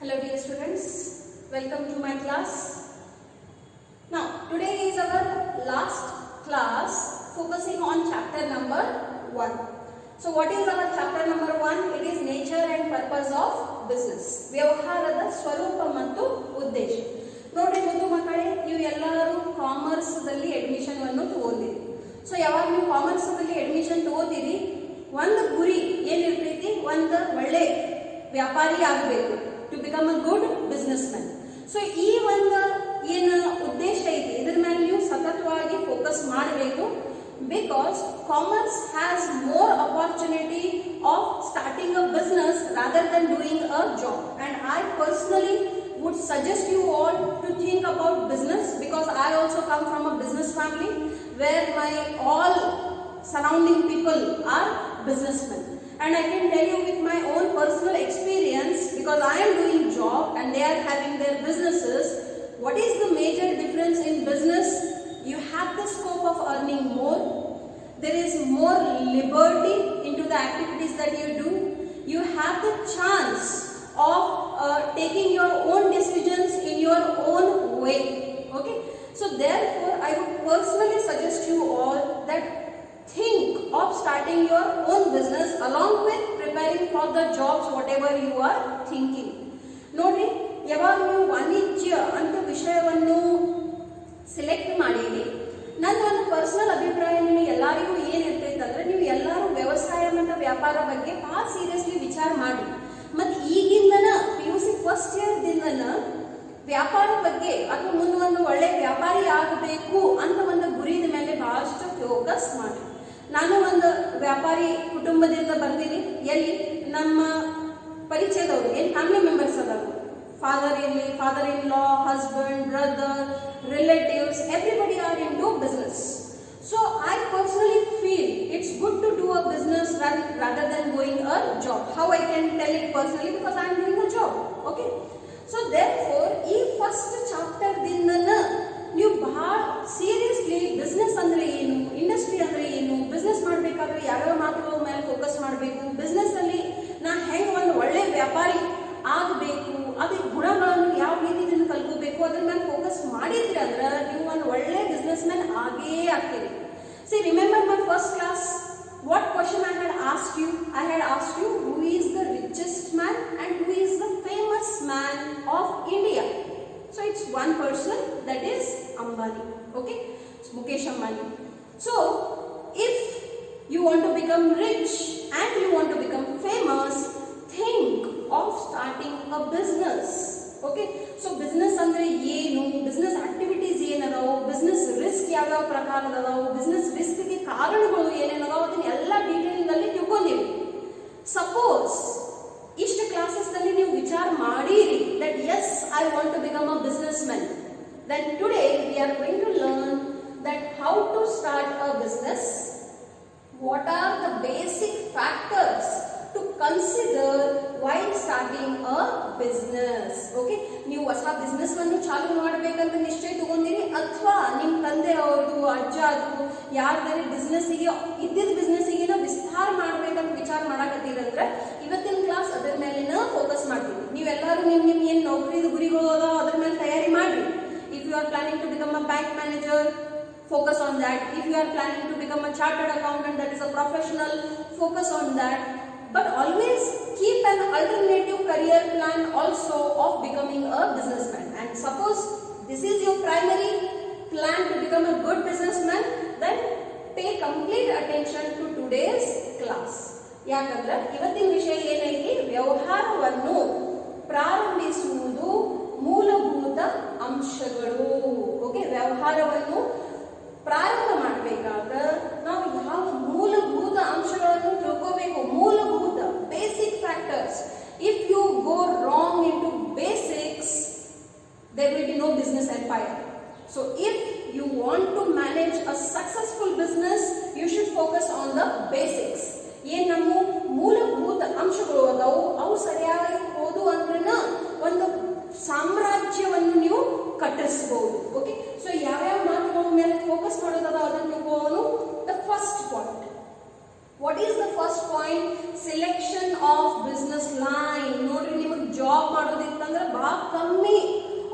Hello dear students, welcome to my class. Now today is our last class focusing on chapter number 1. So what is our chapter number 1? It is nature and purpose of business. ವ್ಯವಹಾರದ ಸ್ವರೂಪ ಮತ್ತು ಉದ್ದೇಶ. ನೋಡಿ ಮುದ್ದು ಮಕ್ಕಳೇ, ನೀವು ಎಲ್ಲರೂ commerce ದಲ್ಲಿ ಅಡ್ಮಿಷನ್ ಅನ್ನು ತಗೊಂಡಿರಿ. ಸೊ ಯಾವಾಗ ನೀವು ಕಾಮರ್ಸ್ ದಲ್ಲಿ ಅಡ್ಮಿಷನ್ ತಗೋತೀರಿ, ಒಂದು ಗುರಿ ಏನಿರ್ತೈತಿ, ಒಂದು ಒಳ್ಳೆ ವ್ಯಾಪಾರಿ ಆಗಬೇಕು, to become a good business man. So ಈ ಒಂದು ಏನು ಉದ್ದೇಶ ಐತಿ, ಇದ್ರ ಮೇಲೆ ನೀವು ಸತತವಾಗಿ ಫೋಕಸ್ ಮಾಡಬೇಕು. Because commerce has more opportunity of starting a business rather than doing a job. And I personally would suggest you all to think about business, because I also come from a business family where my all surrounding people are businessmen. And I can tell you with my own personal experience, because I am doing job and they are having their businesses, what is the major difference in business? You have the scope of earning more. There is more liberty into the activities that you do. You have the chance of taking your own decisions in your own way. Okay, so therefore I would personally suggest you all that think of starting your own business along with preparing for the jobs whatever you are thinking. ನೋಡಿ, ಯಾವಾಗ ನೀವು ವಾಣಿಜ್ಯ ಅಂತ ವಿಷಯವನ್ನು select ಮಾಡಿರಿ, ನನ್ನ ಒಂದು personal ಅಭಿಪ್ರಾಯ ನಿಮಗೆ ಎಲ್ಲರಿಗೂ ಏನಿರ್ತೈತೆ ಅಂದ್ರೆ, ನೀವು ಎಲ್ಲರೂ ವ್ಯವಸಾಯ ಮತ್ತು ವ್ಯಾಪಾರ ಬಗ್ಗೆ ಭಾಳ ಸೀರಿಯಸ್ಲಿ ವಿಚಾರ ಮಾಡಿ. ಮತ್ತು ಈಗಿಂದನ PUC ಫಸ್ಟ್ ಇಯರ್ ದಿಂದನ ವ್ಯಾಪಾರ ಬಗ್ಗೆ ಅಥವಾ ಮುಂದೆ ಒಂದು ಒಳ್ಳೆ ವ್ಯಾಪಾರಿ ಆಗಬೇಕು ಅಂತ ಒಂದು ಗುರಿದ ಮೇಲೆ ಬಹಳಷ್ಟು ಫೋಕಸ್ ಮಾಡಿ. ನಾನು ಒಂದು ವ್ಯಾಪಾರಿ ಕುಟುಂಬದಿಂದ ಬರ್ತೀನಿ. ಎಲ್ಲಿ ನಮ್ಮ ಪರಿಚಯದವರು ಏನು ಫ್ಯಾಮಿಲಿ ಮೆಂಬರ್ಸ್ ಅದಾರು, father in law, husband, brother, relatives, everybody are into business. So I personally feel it's good to do a business rather than going a job. How I can tell it personally, because I am doing a job. Okay. So therefore, ಈ first chapter ದಿಂದನ ನೀವು ಬಹಳ seriously business ಅಂದ್ರೆ ಏನು, industry ಅಂದ್ರೆ ಏನು, business ಮಾಡಬೇಕಾದ್ರೆ ಯಾವ್ಯಾವ ಮಾತುಗಳ ಮೇಲೆ ಫೋಕಸ್ ಮಾಡಬೇಕು, ಬಿಸ್ನೆಸ್ ಅಲ್ಲಿ ನಾ ಹೆಂಗೆ ಒಂದು ಒಳ್ಳೆ ವ್ಯಾಪಾರಿ ಆಗಬೇಕು, ಅದ್ರ ಗುಣಗಳನ್ನು ಯಾವ ರೀತಿಯಿಂದ ಕಲ್ಕೋಬೇಕು, ಅದ್ರ ಮೇಲೆ ಫೋಕಸ್ ಮಾಡಿದ್ರಿ ಅಂದ್ರೆ ನೀವು ಒಂದು ಒಳ್ಳೆ ಬಿಸ್ನೆಸ್ ಮ್ಯಾನ್ ಆಗೇ ಆಗ್ತೀರಿ. See, remember my first class? What question I had asked you? I had asked you who is the richest man and who is the famous man of India. So it's one person, that is Ambani. Okay? It's Mukesh Ambani. So if you want to become rich and you want to become famous, think of starting a business. Okay? So business ಅಂದ್ರೆ ಏನು, business activities ಏನದಾವು, business risk ಯಾವ್ಯಾವ ಪ್ರಕಾರದದಾವು, business ರಿಸ್ಕ್ಗೆ ಕಾರಣಗಳು ಏನೇನದಾವು, ಅದನ್ನ ಎಲ್ಲ detailing ಅಲ್ಲಿ ತಿಳ್ಕೊಂಡಿರಿ. Suppose ಇಷ್ಟು classes ನಲ್ಲಿ ನೀವು ವಿಚಾರ ಮಾಡಿರಿ that as I want to become a business man, then today we are going to learn that how to start a business, what are the basic factors to consider while starting a business. Okay, ನೀವು ಹೊಸ business ಅನ್ನು ಚಾಲೂ ಮಾಡಬೇಕಂತ ನಿಶ್ಚಯ ತಗೊಂಡಿರಿ, ಅಥವಾ ನಿಮ್ಮ ತಂದೆ ಅವ್ರದ್ದು, ಅಜ್ಜ ಅದು ಯಾರ್ದಾರೆ ಬಿಸ್ನೆಸ್ಸಿಗೆ ಇದ್ದಿದ್ದ ಬಿಸ್ನೆಸ್ಸಿಗೆ ವಿಸ್ತಾರ ಮಾಡ್ಬೇಕಂತ ವಿಚಾರ ಮಾಡಕತ್ತೀರಂದ್ರೆ ಇವತ್ತಿನ ಕ್ಲಾಸ್ ಅದರ ಮೇಲಿನ ಫೋಕಸ್ ಮಾಡ್ತೀವಿ. ನೀವೆಲ್ಲರೂ ನಿಮ್ ಏನು ನೌಕರಿದ ಗುರಿಗಳು ಅದಾವ ಅದ್ರ ಮೇಲೆ ತಯಾರಿ ಮಾಡ್ರಿ. If you are planning to become a bank manager, focus on that. If you are planning to become a chartered accountant, that is a professional, focus on that. But always keep an alternative career plan also of becoming a businessman. And suppose this is your primary plan to become a good businessman, then pay complete attention to today's class. ಯಾಕಂದ್ರೆ ಇವತ್ತಿನ ವಿಷಯ ಏನೈತಿ, ವ್ಯವಹಾರವನ್ನು ಪ್ರಾರಂಭಿಸುವುದು ಮೂಲಭೂತ ಅಂಶಗಳು. Okay, ವ್ಯವಹಾರವನ್ನು ಪ್ರಾರಂಭ ಮಾಡಬೇಕಾದ್ರೆ ನಾವು ಯಾವ ಮೂಲಭೂತ ಅಂಶಗಳನ್ನು ತಿಳ್ಕೋಬೇಕು, ಮೂಲಭೂತ basic factors. If you go wrong in to basics, there will be no business empire. So if you want to manage a successful business, you should focus on the basics. ಏನ್ ನಮ್ಮ ಮೂಲಭೂತ ಅಂಶಗಳು ಅದಾವು, ಅವು ಸರಿಯಾಗಿ ಹೋದು ಅಂದ್ರನ ಒಂದು ಸಾಮ್ರಾಜ್ಯವನ್ನು ನೀವು ಕಟ್ಟಿಸಬಹುದು. ಓಕೆ, ಸೊ ಯಾವ್ಯಾವ ಮಾತುಗಳ ಮೇಲೆ ಫೋಕಸ್ ಮಾಡೋದದ ಅದನ್ನು ತಿಳ್ಕೊಳ್ಳೋನು. The first point, what is the first point? Selection of business line. ನೋಡ್ರಿ, ನಿಮಗೆ ಜಾಬ್ ಮಾಡೋದಿತ್ತಂದ್ರೆ ಬಹಳ ಕಮ್ಮಿ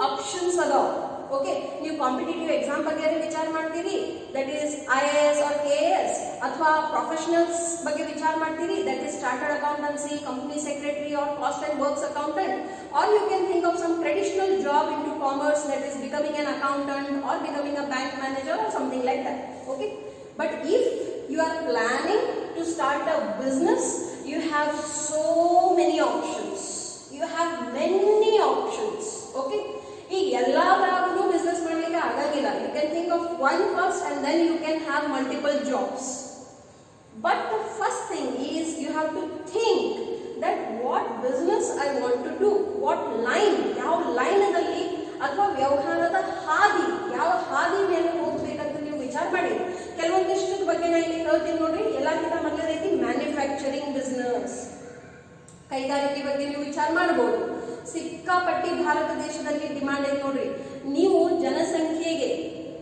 ಆಪ್ಷನ್ಸ್ ಅದಾವ. ಓಕೆ, ನೀವು ಕಾಂಪಿಟೇಟಿವ್ ಎಕ್ಸಾಮ್ ಬಗ್ಗೆ ವಿಚಾರ ಮಾಡ್ತೀರಿ, that is IAS or KAS, ಅಥವಾ ಪ್ರೊಫೆಷನಲ್ಸ್ ಬಗ್ಗೆ ವಿಚಾರ ಮಾಡ್ತೀರಿ, that is chartered accountancy, company secretary or cost and works accountant, or you can think of some traditional job in to commerce, that is becoming an accountant or becoming a bank manager or something like that. Okay, but if you are planning to start a business, you have so many options. You have many options. Okay, ಈಗ ಎಲ್ಲಾದ್ರಾಗೂ business ಮಾಡಲಿಕ್ಕೆ ಆಗಂಗಿಲ್ಲ. You can think of one first and then you can have multiple jobs. But the first thing is you have to think that what business I want to do, what line, ಯಾವ ಲೈನದಲ್ಲಿ ಅಥವಾ ವ್ಯವಹಾರದ ಹಾದಿ, ಯಾವ ಹಾದಿ ಮೇಲೆ ಹೋಗ್ಬೇಕಂತ ನೀವು ವಿಚಾರ ಮಾಡಿ. ಕೆಲವೊಂದಿಷ್ಟದ ಬಗ್ಗೆ ನಾನು ಇಲ್ಲಿ ಹೇಳ್ತೀನಿ ನೋಡ್ರಿ. ಎಲ್ಲಕ್ಕಿಂತ ಮೊದಲನೇದಾಗಿ ಮ್ಯಾನುಫ್ಯಾಕ್ಚರಿಂಗ್ ಬಿಸ್ನೆಸ್, ಕೈಗಾರಿಕೆ ಬಗ್ಗೆ ನೀವು ವಿಚಾರ ಮಾಡಬಹುದು. ಸಿಕ್ಕಾಪಟ್ಟಿ ಭಾರತ ದೇಶದಲ್ಲಿ ಡಿಮಾಂಡ್ ಐತೆ ನೋಡ್ರಿ. ನೀವು ಜನಸಂಖ್ಯೆಗೆ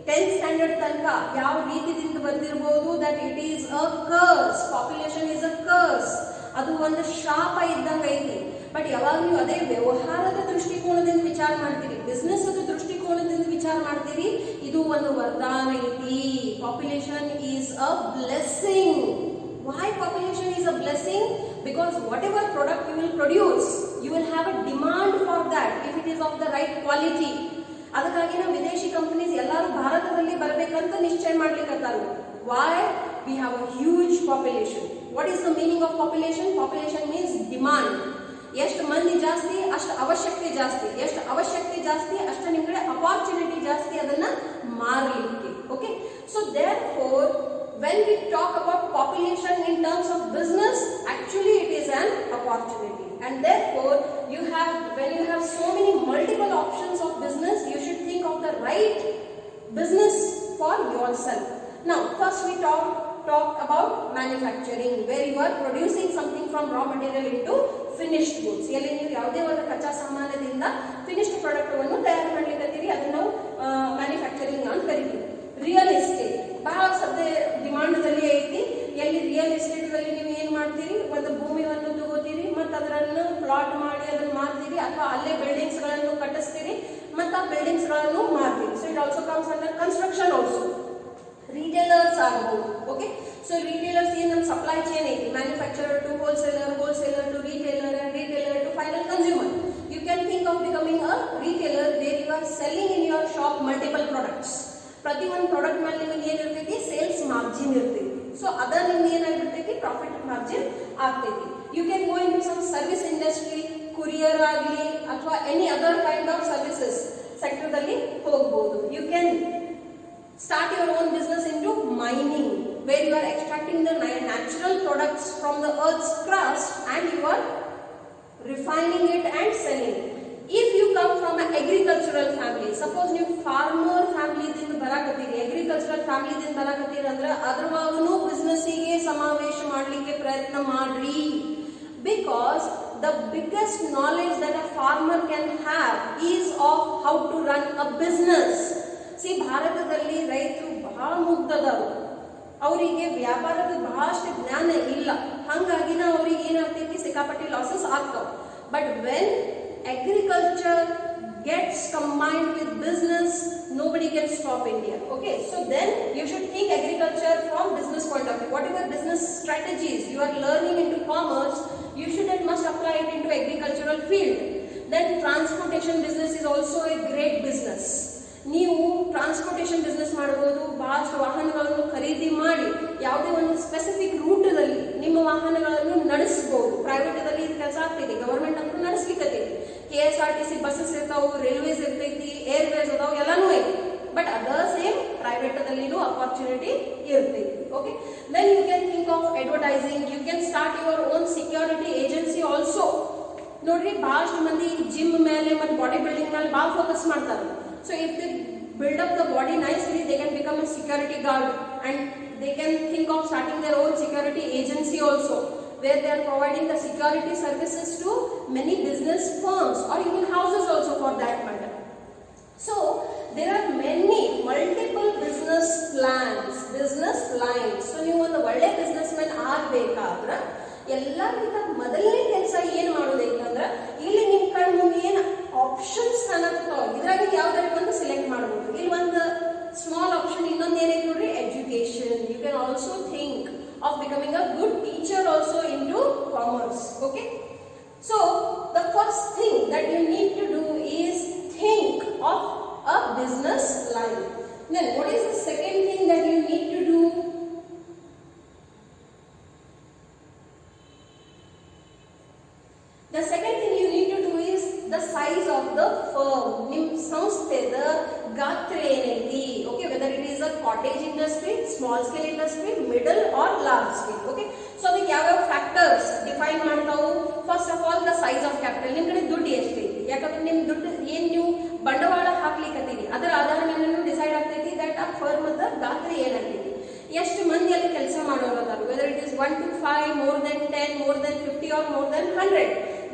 10th ಸ್ಟ್ಯಾಂಡರ್ಡ್ ತನಕ ಯಾವ ರೀತಿಯಿಂದ ಬಂದಿರಬಹುದು, that it is a curse, population is a curse, ಅದು ಒಂದು ಶಾಪ ಇದ್ದಂಗೆ ಐತಿ. ಬಟ್ ಯಾವಾಗ ನೀವು ಅದೇ ವ್ಯವಹಾರದ ದೃಷ್ಟಿಕೋನದಿಂದ ವಿಚಾರ ಮಾಡ್ತೀರಿ, ಬಿಸ್ನೆಸ್ ಅದು ದೃಷ್ಟಿಕೋನದಿಂದ ವಿಚಾರ ಮಾಡ್ತೀರಿ, ಇದು ಒಂದು ವರದಾನ ಐತಿ. Population is a blessing. Why population is a blessing? Because whatever product you will produce, you will have a demand for that if it is of the right quality. ಅದಕ್ಕಾಗಿ ನಾವು ವಿದೇಶಿ ಕಂಪನೀಸ್ ಎಲ್ಲರೂ ಭಾರತದಲ್ಲಿ ಬರಬೇಕಂತ ನಿಶ್ಚಯ ಮಾಡ್ಲಿಕ್ಕತ್ತಾರ. Why? We have a huge population. What is the meaning of population? Population means demand. ಎಷ್ಟು ಮಂದಿ ಜಾಸ್ತಿ ಅಷ್ಟು ಅವಶ್ಯಕತೆ ಜಾಸ್ತಿ, ಎಷ್ಟು ಅವಶ್ಯಕತೆ ಜಾಸ್ತಿ ಅಷ್ಟು ನಿಮ್ಮ ಕಡೆ ಅಪಾರ್ಚುನಿಟಿ ಜಾಸ್ತಿ ಅದನ್ನ ಮಾರಲಿಕ್ಕೆ. Okay, so therefore when we talk about population in terms of business, actually it is an opportunity, and therefore when you have so many multiple options of business, you should think of the right business for yourself. Now first we talk about manufacturing, where you are producing something from raw material into finished goods. ಎಲ್ಲಿ ನೀವು ಯಾವುದೇ ಒಂದು ಕಚ್ಚಾ ಸಾಮಾನದಿಂದ finished product ಅನ್ನು ತಯಾರು ಮಾಡ್ಲಿಕ್ಕೆ ಅದನ್ನು ನಾವು ಮ್ಯಾನುಫ್ಯಾಕ್ಚರಿಂಗ್ ಅಂತ ಕರಿತೀವಿ. ರಿಯಲ್ ಎಸ್ಟೇಟ್ ಬಹಳ ಸದ್ಯ ಡಿಮಾಂಡ್ದಲ್ಲಿ ಐತಿ. ಎಲ್ಲಿ ರಿಯಲ್ ಎಸ್ಟೇಟ್ದಲ್ಲಿ ನೀವು ಏನು ಮಾಡ್ತೀರಿ, ಒಂದು ಭೂಮಿಯನ್ನು ತಗೋತೀರಿ ಮತ್ತು ಅದನ್ನು ಪ್ಲಾಟ್ ಮಾಡಿ ಅದನ್ನು ಮಾರ್ತೀರಿ, ಅಥವಾ ಅಲ್ಲೇ ಬಿಲ್ಡಿಂಗ್ಸ್ಗಳನ್ನು ಕಟ್ಟಿಸ್ತೀರಿ ಮತ್ತು ಆ ಬಿಲ್ಡಿಂಗ್ಸ್ಗಳನ್ನು ಮಾರ್ತೀರಿ. So it also comes under construction also. Retailers ಆಗಬಹುದು. ಓಕೆ, ಸೊ ರಿಟೇಲರ್ಸ್ ಏನು ನಮ್ಮ ಸಪ್ಲೈ ಚೈನ್ ಐತಿ, manufacturer to wholesaler, wholesaler to retailer, and retailer to final consumer. You can think of becoming a retailer where you are selling in your shop multiple products. ಪ್ರತಿ ಒಂದು product ಮೇಲೆ ನಿಮಗೆ ಏನಿರ್ತೈತಿ, sales margin ಇರ್ತೈತಿ. So ಅದರ ನಿಮ್ಗೆ ಏನಾಗಿರ್ತೈತಿ, profit margin ಆಗ್ತೈತಿ. You can go into some service industry, courier ಆಗಲಿ ಅಥವಾ any other kind of services ಸೆಕ್ಟರ್ದಲ್ಲಿ ಹೋಗಬಹುದು. You can start your own business into mining, where you are extracting the natural products from the earth's crust and you are refining it and selling. If you come from an agricultural family, suppose you farmer family ದಿಂದ ಬರಾಕತ್ತೀರಿ, agricultural family ದಿಂದ ಬರಾಕತ್ತೀರಿ ಅಂದ್ರೆ ಅದರವಾಗನು business ಗೆ ಸಮಾವೇಶ ಮಾಡಲಿಕ್ಕೆ ಪ್ರಯತ್ನ ಮಾಡ್ರಿ. Because the biggest knowledge that a farmer can have is of how to run a business. See, ಭಾರತದಲ್ಲಿ ರೈತರು ಬಹಳ ಮುಗ್ಧದವರು, ಅವರಿಗೆ ವ್ಯಾಪಾರದ ಬಹಳಷ್ಟು ಜ್ಞಾನ ಇಲ್ಲ. ಹಾಗಾಗಿ ಅವರಿಗೆ ಏನಾಗ್ತೈತಿ, ಸಿಕ್ಕಾಪಟ್ಟಿ ಲಾಸಸ್ ಆಗ್ತಾವ. But when agriculture gets combined with business, nobody can stop India. Okay, so then you should think agriculture from business point of view. Whatever business strategies you are learning into commerce, you should and must apply it into agricultural field. Then transportation business is also a great business. ನೀವು transportation business ಮಾಡಬಹುದು. ಬಹಳಷ್ಟು ವಾಹನಗಳನ್ನು ಖರೀದಿ ಮಾಡಿ ಯಾವುದೇ ಒಂದು specific ರೂಟ್ದಲ್ಲಿ ನಿಮ್ಮ ವಾಹನಗಳನ್ನು ನಡೆಸಬಹುದು. ಪ್ರೈವೇಟದಲ್ಲಿ ಇದು ಕೆಲಸ ಆಗ್ತೈತಿ, ಗವರ್ಮೆಂಟ್ ಅಂತೂ ನಡೆಸ್ಲಿಕ್ಕೈತಿ. KSRTC ಬಸ್ಸಸ್ ಇರ್ತಾವು, ರೈಲ್ವೇಸ್ ಇರ್ತೈತಿ, ಏರ್ವೇಸ್ ಅದಾವು, ಎಲ್ಲಾನು ಐತಿ. ಬಟ್ ಅದರ್ ಸೇಮ್ ಪ್ರೈವೇಟದಲ್ಲಿನೂ ಅಪಾರ್ಚುನಿಟಿ ಇರ್ತೈತಿ. Okay, then you can think of advertising. You can start your own security agency also. ನೋಡ್ರಿ, ಬಹಳಷ್ಟು ಮಂದಿ ಜಿಮ್ ಮೇಲೆ ಮತ್ತು ಬಾಡಿ ಬಿಲ್ಡಿಂಗ್ ಮೇಲೆ ಭಾಳ ಫೋಕಸ್ ಮಾಡ್ತಾರೆ. So if they build up the body nicely, they can become a security guard, and they can think of starting their own security agency also, where they are providing the security services to many business firms or even houses also for that matter. So there are multiple business plans, business lines. So ನೀವು ಒಂದು ಒಳ್ಳೆ business man ಆಗಬೇಕಾದ್ರೆ ಎಲ್ಲರಿಗಿಂತ ಮೊದಲನೇ ಕೆಲಸ ಏನು ಮಾಡೋದೈತಂದ್ರೆ, ಇಲ್ಲಿ ನಿಮ್ಮ ಕಣ್ಣು ಮುಂದೆ ಏನು ಆಪ್ಷನ್ಸ್ ಅನ್ನೋದು ಇದ್ರಾಗ ಯಾವ್ದಾರ ಒಂದು ಸಿಲೆಕ್ಟ್ ಮಾಡಬಹುದು. ಇಲ್ಲಿ ಒಂದು ಸ್ಮಾಲ್ ಆಪ್ಷನ್ ಇನ್ನೊಂದು ಏನೈತೆ ನೋಡ್ರಿ, education. You can also think of becoming a good teacher also into commerce. Okay, so the first thing that you need to do is think of a business line. Then what is the second thing that you need to do? The second thing you need to do is the size of the firm. Nim samstheda gatra ಏನೈತಿ. Okay, whether it is a cottage industry, small scale industry, middle or large scale. Okay, so ಅದಕ್ಕೆ ಯಾವ factors define ಮಾಡ್ತಾವು. First of all the size of capital. ನಿಮ್ ಕಡೆ ದುಡ್ಡು ಎಷ್ಟೈತಿ, ಯಾಕಂದ್ರೆ ನಿಮ್ ದುಡ್ಡು ಏನ್ ನೀವು ಬಂಡವಾಳ ಹಾಕ್ಲಿಕ್ಕತ್ತೀರಿ ಅದರ ಆಧಾರದ ಮೇಲೆ ಡಿಸೈಡ್ ಆಗ್ತೈತಿ ದಟ್ ಆ ಫರ್ಮ್ ದ ಗಾತ್ರ ಏನಾಗ್ತೈತಿ, ಎಷ್ಟು ಮಂದಿ ಅಲ್ಲಿ ಕೆಲಸ ಮಾಡೋರು ಅದಾರ, weather it is 1 to 5, more than 10, more than 50 or more than 100.